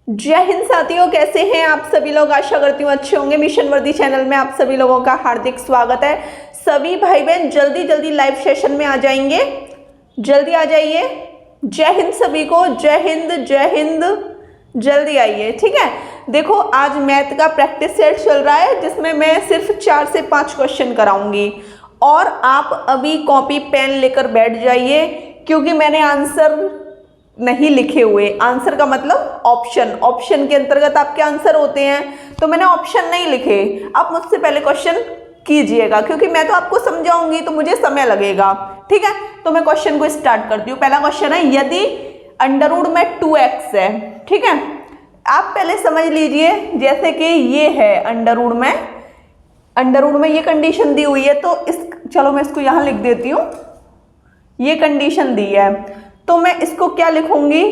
जय हिंद साथियों, कैसे हैं आप सभी लोग। आशा करती हूँ अच्छे होंगे। मिशन वर्दी चैनल में आप सभी लोगों का हार्दिक स्वागत है। सभी भाई बहन जल्दी जल्दी लाइव सेशन में आ जाएंगे, जल्दी आ जाइए। जय हिंद सभी को, जय हिंद जय हिंद, जल्दी आइए। ठीक है, देखो आज मैथ का प्रैक्टिस सेट चल रहा है जिसमें मैं सिर्फ 4 से 5 क्वेश्चन कराऊंगी और आप अभी कॉपी पेन लेकर बैठ जाइए क्योंकि मैंने आंसर नहीं लिखे हुए। आंसर का मतलब ऑप्शन के अंतर्गत आपके आंसर होते हैं, तो मैंने ऑप्शन नहीं लिखे। आप मुझसे पहले क्वेश्चन कीजिएगा क्योंकि मैं तो आपको समझाऊंगी तो मुझे समय लगेगा। ठीक है, तो मैं क्वेश्चन को स्टार्ट करती हूँ। पहला क्वेश्चन है, यदि अंडर रूट में 2x है। ठीक है, आप पहले समझ लीजिए, जैसे कि ये है अंडर रूट में ये कंडीशन दी हुई है, तो चलो मैं इसको यहाँ लिख देती हूँ। ये कंडीशन दी है तो मैं इसको क्या लिखूंगी,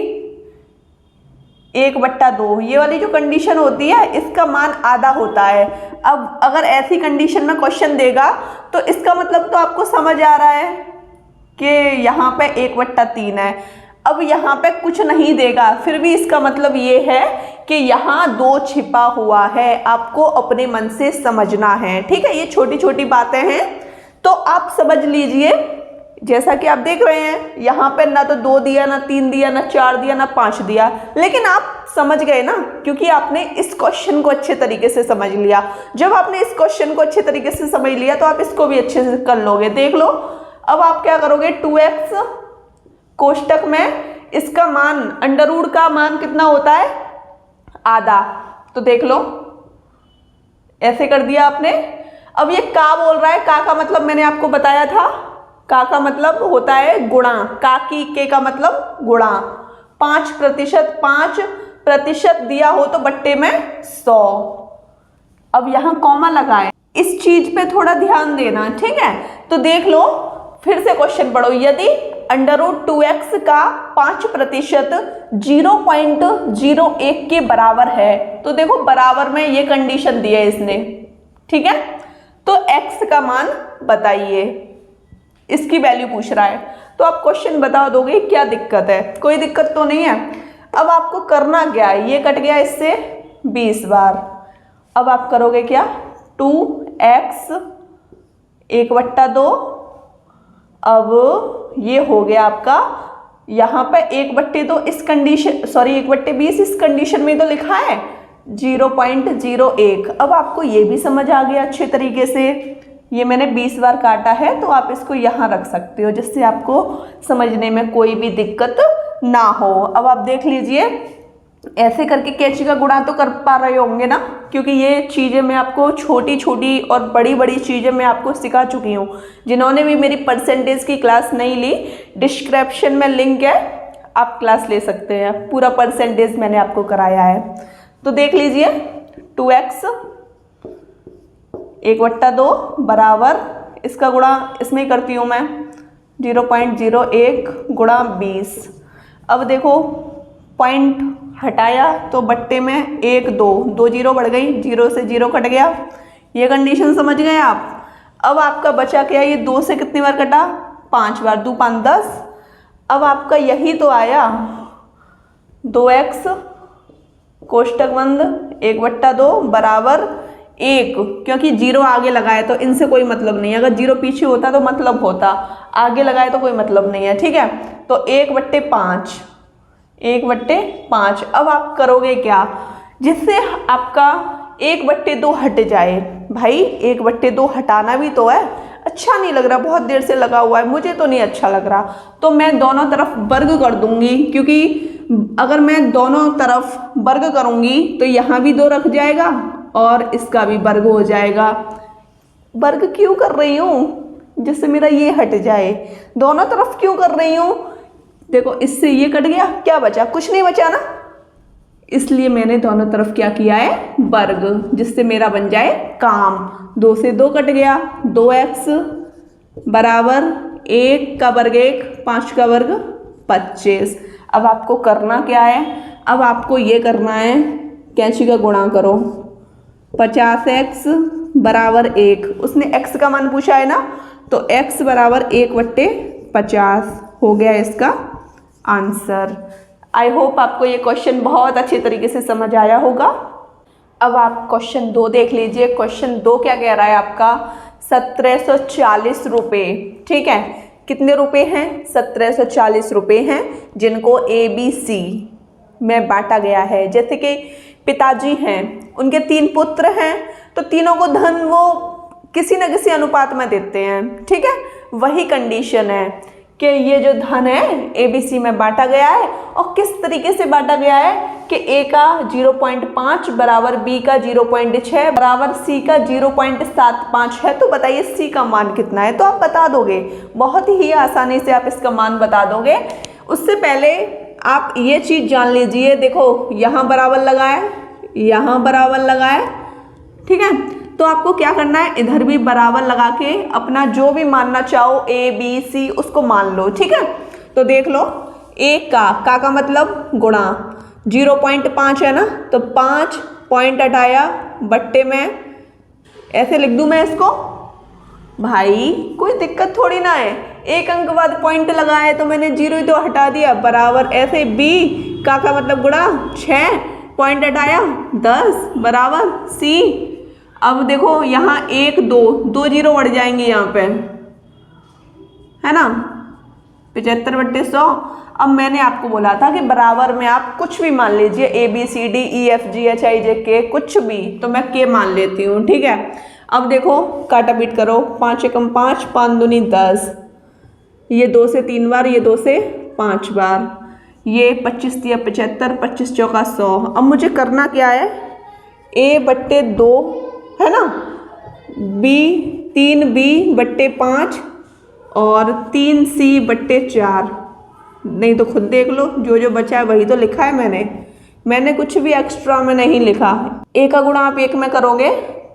1/2। ये वाली जो कंडीशन होती है इसका मान आधा होता है। अब अगर ऐसी कंडीशन में क्वेश्चन देगा तो इसका मतलब तो आपको समझ आ रहा है कि यहाँ पे 1/3 है। अब यहाँ पे कुछ नहीं देगा, फिर भी इसका मतलब ये है कि यहाँ 2 छिपा हुआ है। आपको अपने मन से समझना है। ठीक है, ये छोटी छोटी बातें हैं तो आप समझ लीजिए। जैसा कि आप देख रहे हैं यहाँ पे ना तो 2 दिया, ना 3 दिया, ना 4 दिया, ना 5 दिया, लेकिन आप समझ गए ना, क्योंकि आपने इस क्वेश्चन को अच्छे तरीके से समझ लिया। जब आपने इस क्वेश्चन को अच्छे तरीके से समझ लिया तो आप इसको भी अच्छे से कर लोगे। देख लो, अब आप क्या करोगे, 2x कोष्टक में इसका मान, अंडर रूट का मान कितना होता है, आधा। तो देख लो, ऐसे कर दिया आपने। अब ये का बोल रहा है, का मतलब मैंने आपको बताया था, का मतलब होता है गुणा। का की के का मतलब गुणा। 5% दिया हो तो बट्टे में 100। अब यहाँ कॉमा लगाए, इस चीज पे थोड़ा ध्यान देना। ठीक है, तो देख लो, फिर से क्वेश्चन पढ़ो। यदि अंडर रूट 2x का 5% 0.01 के बराबर है, तो देखो बराबर में ये कंडीशन दी है इसने। ठीक है, तो x का मान बताइए, इसकी वैल्यू पूछ रहा है। तो आप क्वेश्चन बता दोगे, क्या दिक्कत है, कोई दिक्कत तो नहीं है। अब आपको करना क्या है, ये कट गया इससे 20 बार। अब आप करोगे क्या, 2x 1/2। अब ये हो गया आपका, यहाँ पे 1/2 इस कंडीशन, सॉरी 1/20 इस कंडीशन में तो लिखा है 0.01। अब आपको ये भी समझ आ गया अच्छे तरीके से। ये मैंने 20 बार काटा है तो आप इसको यहाँ रख सकते हो जिससे आपको समझने में कोई भी दिक्कत ना हो। अब आप देख लीजिए, ऐसे करके कैंची का गुणा तो कर पा रहे होंगे ना, क्योंकि ये चीज़ें मैं आपको छोटी छोटी और बड़ी बड़ी चीज़ें मैं आपको सिखा चुकी हूँ। जिन्होंने भी मेरी परसेंटेज की क्लास नहीं ली, डिस्क्रिप्शन में लिंक है, आप क्लास ले सकते हैं। पूरा परसेंटेज मैंने आपको कराया है। तो देख लीजिए, 2x 1/2 बराबर, इसका गुणा इसमें करती हूँ मैं, 0.01 गुणा 20। अब देखो पॉइंट हटाया तो बट्टे में 1 2 जीरो बढ़ गई, 0 से 0 कट गया। ये कंडीशन समझ गए आप। अब आपका बचा क्या, ये 2 से कितनी बार कटा, 5 बार, 2 5 10। अब आपका यही तो आया, 2x कोष्टक बंद 1/2 बराबर 1, क्योंकि 0 आगे लगाए तो इनसे कोई मतलब नहीं है। अगर 0 पीछे होता तो मतलब होता, आगे लगाए तो कोई मतलब नहीं है। ठीक है, तो 1/5, 1/5। अब आप करोगे क्या, जिससे आपका 1/2 हट जाए। भाई 1/2 हटाना भी तो है, अच्छा नहीं लग रहा, बहुत देर से लगा हुआ है, मुझे तो नहीं अच्छा लग रहा। तो मैं दोनों तरफ वर्ग कर दूंगी, क्योंकि अगर मैं दोनों तरफ वर्ग करूंगी तो यहाँ भी 2 रख जाएगा और इसका भी वर्ग हो जाएगा। वर्ग क्यों कर रही हूँ, जिससे मेरा ये हट जाए। दोनों तरफ क्यों कर रही हूँ, देखो इससे ये कट गया, क्या बचा, कुछ नहीं बचा ना, इसलिए मैंने दोनों तरफ क्या किया है, वर्ग, जिससे मेरा बन जाए काम। 2 से 2 कट गया, 2x बराबर 1 का वर्ग 1, 5 का वर्ग 25। अब आपको करना क्या है, अब आपको ये करना है, कैंची का गुणा करो, 50x बराबर 1, उसने x का मान पूछा है ना, तो x बराबर 1/50 हो गया इसका आंसर। आई होप आपको ये क्वेश्चन बहुत अच्छी तरीके से समझ आया होगा। अब आप क्वेश्चन 2 देख लीजिए। क्वेश्चन 2 क्या कह रहा है आपका, 1740 रुपये। ठीक है, कितने रुपए हैं, 1740 रुपये हैं, जिनको ABC में बांटा गया है। जैसे कि पिताजी हैं, उनके 3 पुत्र हैं, तो तीनों को धन वो किसी न किसी अनुपात में देते हैं। ठीक है, वही कंडीशन है कि ये जो धन है ABC में बांटा गया है, और किस तरीके से बांटा गया है कि A का 0.5 बराबर B का 0.6 बराबर C का 0.75 है। तो बताइए C का मान कितना है, तो आप बता दोगे, बहुत ही आसानी से आप इसका मान बता दोगे। उससे पहले आप ये चीज़ जान लीजिए, देखो यहाँ बराबर लगा है, यहाँ बराबर लगा है। ठीक है, तो आपको क्या करना है, इधर भी बराबर लगा के अपना जो भी मानना चाहो ABC उसको मान लो। ठीक है, तो देख लो, A का मतलब गुणा 0.5 है ना, तो 5 पॉइंट हटाया बट्टे में, ऐसे लिख दूं मैं इसको, भाई कोई दिक्कत थोड़ी ना है, एक अंक बाद पॉइंट लगा है तो मैंने 0 ही तो हटा दिया, बराबर ऐसे B का मतलब गुणा 6 पॉइंट हटाया 10 बराबर C। अब देखो यहाँ 1 2 0 बढ़ जाएंगे यहाँ पे, है ना, 75/100। अब मैंने आपको बोला था कि बराबर में आप कुछ भी मान लीजिए, ABCDEFGHIJK कुछ भी, तो मैं K मान लेती हूँ। ठीक है, अब देखो काटा पीट करो, 5 एकम 5, 5 दूनी 10, ये 2 से 3 बार, ये 2 से 5 बार, ये 25 तिया 75, 25 चौका 100। अब मुझे करना क्या है, A/2 है ना,3B/5 और 3C/4। नहीं तो खुद देख लो, जो बचा है वही तो लिखा है मैंने कुछ भी एक्स्ट्रा में नहीं लिखा। A का गुणा आप 1 में करोगे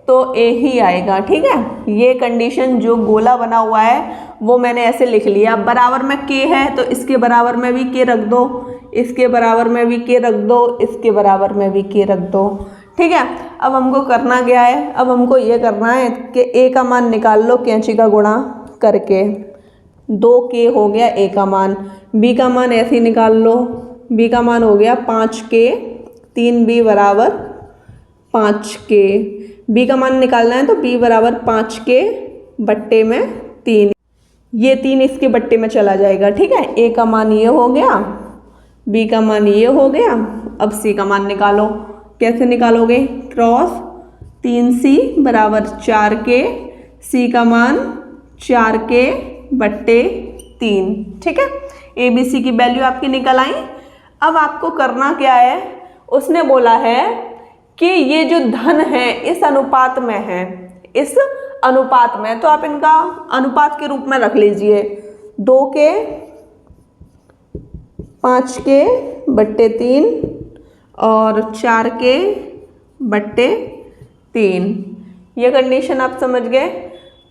तो A ही आएगा। ठीक है, ये कंडीशन जो गोला बना हुआ है वो मैंने ऐसे लिख लिया। बराबर में K है तो इसके बराबर में भी K रख दो, इसके बराबर में भी K रख दो, इसके बराबर में भी K रख दो। ठीक है, अब हमको करना क्या है, अब हमको ये करना है कि A का मान निकाल लो कैंची का गुणा करके, 2K हो गया A का मान, B का मान ऐसे ही निकाल लो, B का मान हो गया 5K, 3B बराबर 5K, B का मान निकालना है तो B बराबर 5K बट्टे में 3, ये 3 इसके बट्टे में चला जाएगा। ठीक है, A का मान ये हो गया, B का मान ये हो गया। अब C का मान निकालो, कैसे निकालोगे, क्रॉस 3C बराबर 4K, C का मान 4K बट्टे 3। ठीक है, ABC की वैल्यू आपकी निकल आई। अब आपको करना क्या है, उसने बोला है कि ये जो धन है इस अनुपात में है, इस अनुपात में, तो आप इनका अनुपात के रूप में रख लीजिए, 2K 5K बट्टे 3 और 4K बट्टे 3। ये कंडीशन आप समझ गए।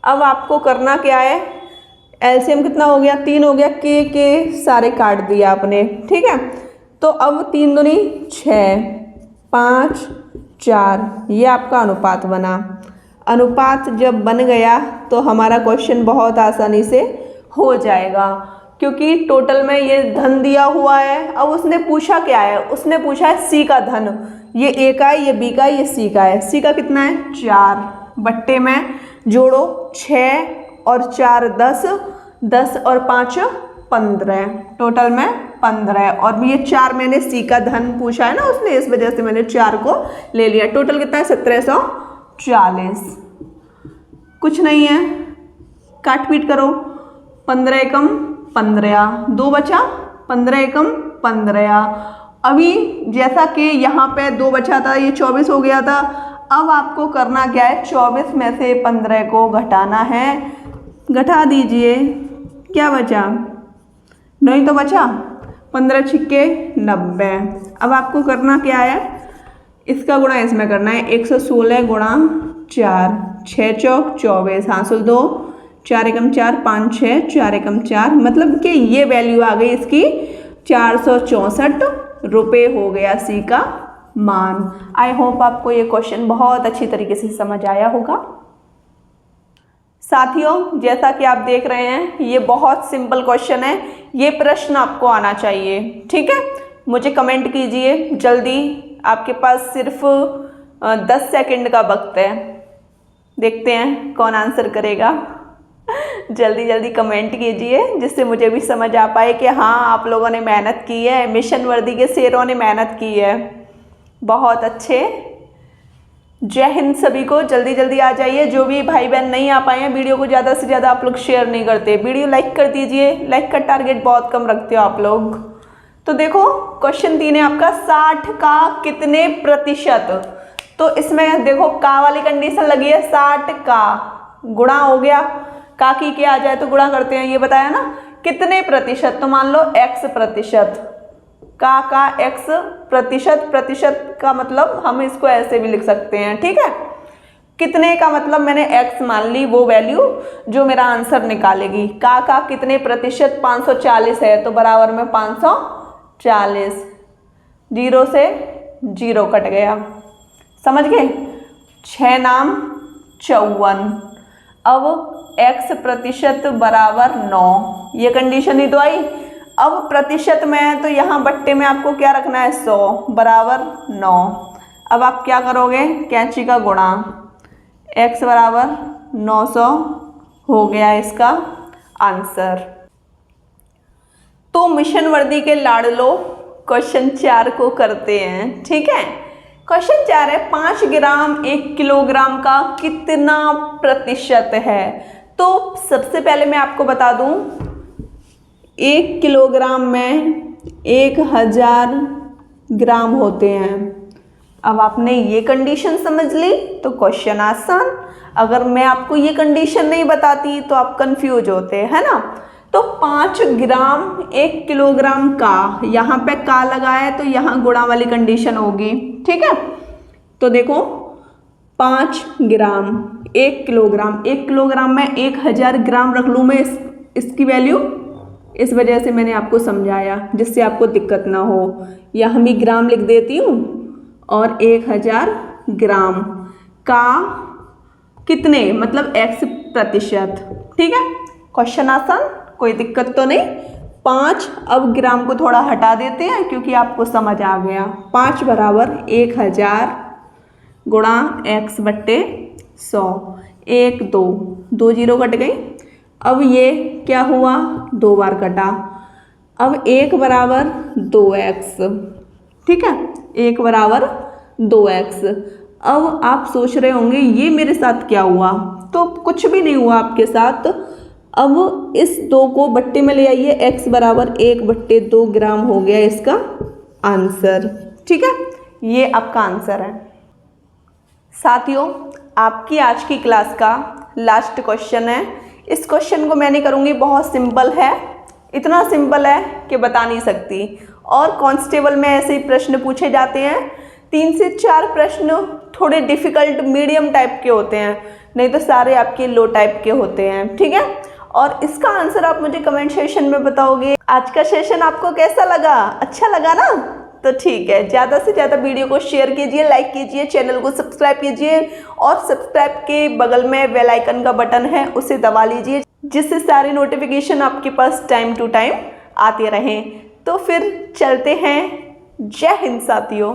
अब आपको करना क्या है, एलसीएम कितना हो गया, 3 हो गया, के सारे काट दिए आपने। ठीक है, तो अब 3 दूनी 6, 5 4, ये आपका अनुपात बना। अनुपात जब बन गया तो हमारा क्वेश्चन बहुत आसानी से हो जाएगा, क्योंकि टोटल में ये धन दिया हुआ है। अब उसने पूछा क्या है, उसने पूछा है C का धन, ये A का है, ये B का है, ये C का है। C का कितना है 4, बट्टे में जोड़ो 6 और 4 10, 10 और 5 15, टोटल में 15। और ये 4 मैंने C का धन पूछा है ना उसने, इस वजह से मैंने 4 को ले लिया। टोटल कितना है 1740। कुछ नहीं है, काट पीट करो, 15 एकम 15, 2 बचा, 15 एकम 15। अभी जैसा कि यहाँ पे 2 बचा था, ये 24 हो गया था। अब आपको करना क्या है, 24 में से 15 को घटाना है, घटा दीजिए, क्या बचा, नहीं तो बचा, 15 छिक्के 90। अब आपको करना क्या है, इसका गुणा इसमें करना है, 116 गुणा 4, 6 चौक 24, हासिल 2, 4 एकम 4, 5 6, 4 एकम 4, मतलब कि ये वैल्यू आ गई इसकी 464 रुपये हो गया C का मान। आई होप आपको ये क्वेश्चन बहुत अच्छी तरीके से समझ आया होगा। साथियों, जैसा कि आप देख रहे हैं ये बहुत सिंपल क्वेश्चन है, ये प्रश्न आपको आना चाहिए। ठीक है, मुझे कमेंट कीजिए जल्दी, आपके पास सिर्फ 10 सेकंड का वक्त है। देखते हैं कौन आंसर करेगा। जल्दी जल्दी कमेंट कीजिए जिससे मुझे भी समझ आ पाए कि हाँ आप लोगों ने मेहनत की है, मिशन वर्दी के शेरों ने मेहनत की है। बहुत अच्छे, जय हिंद सभी को। जल्दी जल्दी आ जाइए, जो भी भाई बहन नहीं आ पाए हैं। वीडियो को ज़्यादा से ज़्यादा आप लोग शेयर नहीं करते, वीडियो लाइक कर दीजिए। लाइक का टारगेट बहुत कम रखते हो आप लोग। तो देखो क्वेश्चन 3 है आपका, 60 का कितने प्रतिशत। तो इसमें देखो का वाली कंडीशन लगी है, 60 का गुणा हो गया, का की क्या आ जाए तो गुणा करते हैं, ये बताया ना। कितने प्रतिशत, तो मान लो x प्रतिशत, का x प्रतिशत, प्रतिशत का मतलब हम इसको ऐसे भी लिख सकते हैं, ठीक है। कितने का मतलब मैंने x मान ली, वो वैल्यू जो मेरा आंसर निकालेगी। का कितने प्रतिशत 540 है, तो बराबर में 540, 0 से 0 कट गया, समझ गए। 6 नाम 54, अब x प्रतिशत बराबर 9, ये कंडीशन ही तो आई। अब प्रतिशत में है तो यहाँ बट्टे में आपको क्या रखना है, 100 बराबर 9। अब आप क्या करोगे, कैंची का गुणा, x बराबर 900 हो गया इसका आंसर। तो मिशन वर्दी के लाडलो क्वेश्चन 4 को करते हैं, ठीक है। क्वेश्चन 4 है, 5 ग्राम 1 किलोग्राम का कितना प्रतिशत है। तो सबसे पहले मैं आपको बता दूं, 1 किलोग्राम में 1000 ग्राम होते हैं। अब आपने ये कंडीशन समझ ली तो क्वेश्चन आसान। अगर मैं आपको ये कंडीशन नहीं बताती तो आप कंफ्यूज होते, है ना। तो 5 ग्राम 1 किलोग्राम का, यहाँ पे का लगा है तो यहाँ गुणा वाली कंडीशन होगी, ठीक है। तो देखो 5 ग्राम 1 किलोग्राम, 1 किलोग्राम में 1000 ग्राम रख लूँ मैं इसकी वैल्यू, इस वजह से मैंने आपको समझाया जिससे आपको दिक्कत ना हो। या हम ही ग्राम लिख देती हूँ और 1000 ग्राम का कितने मतलब x प्रतिशत, ठीक है। क्वेश्चन आसान, कोई दिक्कत तो नहीं। 5, अब ग्राम को थोड़ा हटा देते हैं क्योंकि आपको समझ आ गया। 5 बराबर 1000 गुणा x बट्टे 100, 1 2 2 0 कट गई। अब ये क्या हुआ, 2 बार कटा। अब 1 बराबर 2x, ठीक है, 1 बराबर 2x। अब आप सोच रहे होंगे ये मेरे साथ क्या हुआ, तो कुछ भी नहीं हुआ आपके साथ। अब इस 2 को बट्टे में ले आइए, x बराबर 1 बट्टे 2 ग्राम हो गया इसका आंसर, ठीक है। ये आपका आंसर है। साथियों, आपकी आज की क्लास का लास्ट क्वेश्चन है। इस क्वेश्चन को मैं नहीं करूँगी, बहुत सिंपल है, इतना सिंपल है कि बता नहीं सकती। और कांस्टेबल में ऐसे ही प्रश्न पूछे जाते हैं, 3 से 4 प्रश्न थोड़े डिफ़िकल्ट मीडियम टाइप के होते हैं, नहीं तो सारे आपके लो टाइप के होते हैं, ठीक है। और इसका आंसर आप मुझे कमेंट सेशन में बताओगे। आज का सेशन आपको कैसा लगा, अच्छा लगा ना, तो ठीक है। ज़्यादा से ज़्यादा वीडियो को शेयर कीजिए, लाइक कीजिए, चैनल को सब्सक्राइब कीजिए और सब्सक्राइब के बगल में बेल आइकन का बटन है उसे दबा लीजिए, जिससे सारी नोटिफिकेशन आपके पास टाइम टू टाइम आते रहें। तो फिर चलते हैं, जय हिंद साथियों।